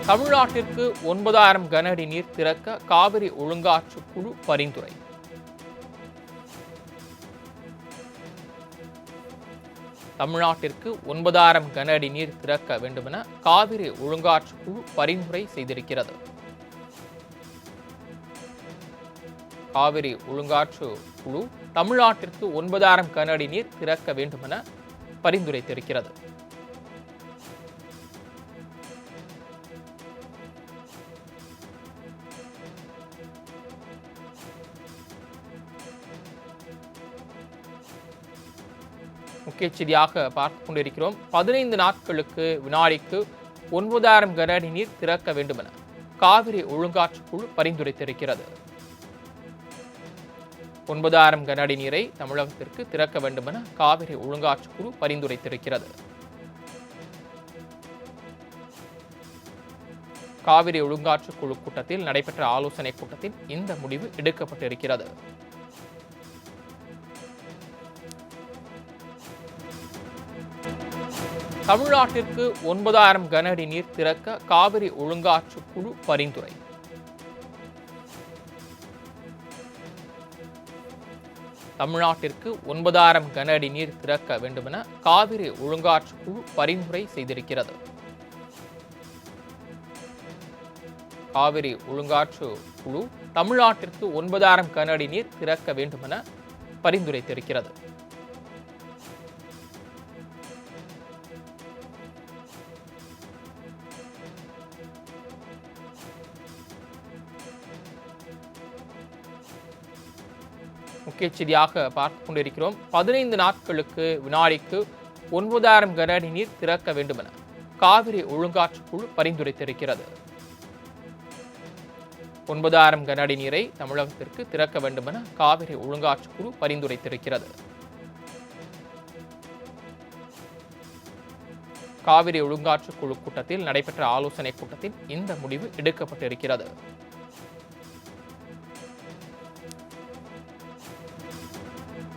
தமிழ்நாட்டிற்கு 9,000 கன அடி நீர் திறக்க காவிரி ஒழுங்காற்று குழு பரிந்துரை. தமிழ்நாட்டிற்கு 9,000 கன அடி நீர் திறக்க வேண்டுமென காவிரி ஒழுங்காற்று குழு பரிந்துரை செய்திருக்கிறது. காவிரி ஒழுங்காற்று குழு தமிழ்நாட்டிற்கு 9,000 கன அடி நீர் திறக்க வேண்டுமென பரிந்துரைத்திருக்கிறது. முக்கிய செய்தியாக பார்த்துக் கொண்டிருக்கிறோம். 15 நாட்களுக்கு வினாடிக்கு 9,000 கன அடி நீர் திறக்க வேண்டுமென காவிரி ஒழுங்காற்று குழு பரிந்துரைத்திருக்கிறது. 9,000 கன அடி நீரை தமிழகத்திற்கு திறக்க வேண்டுமென காவிரி ஒழுங்காற்று குழு பரிந்துரைத்திருக்கிறது. காவிரி ஒழுங்காற்று குழு கூட்டத்தில் நடைபெற்ற ஆலோசனைக் கூட்டத்தில் இந்த முடிவு எடுக்கப்பட்டிருக்கிறது. தமிழ்நாட்டிற்கு 9,000 கன அடி நீர் திறக்க காவிரி ஒழுங்காற்று குழு பரிந்துரை. தமிழ்நாட்டிற்கு 9,000 கன அடி நீர் திறக்க வேண்டுமென காவிரி ஒழுங்காற்று குழு பரிந்துரை செய்திருக்கிறது. காவிரி ஒழுங்காற்று குழு தமிழ்நாட்டிற்கு 9,000 கன அடி நீர் திறக்க வேண்டுமென பரிந்துரைத்திருக்கிறது. முக்கிய செய்தியாக பார்த்துக் கொண்டிருக்கிறோம். 15 நாட்களுக்கு வினாடிக்கு 9,000 கன அடி நீர் திறக்க வேண்டுமென காவிரி ஒழுங்காற்று குழு பரிந்துரைத்திருக்கிறது. 9,000 கன அடி நீரை தமிழகத்திற்கு திறக்க வேண்டுமென காவிரி ஒழுங்காற்று குழு பரிந்துரைத்திருக்கிறது. காவிரி ஒழுங்காற்று குழு கூட்டத்தில் நடைபெற்ற ஆலோசனைக் கூட்டத்தில் இந்த முடிவு எடுக்கப்பட்டிருக்கிறது.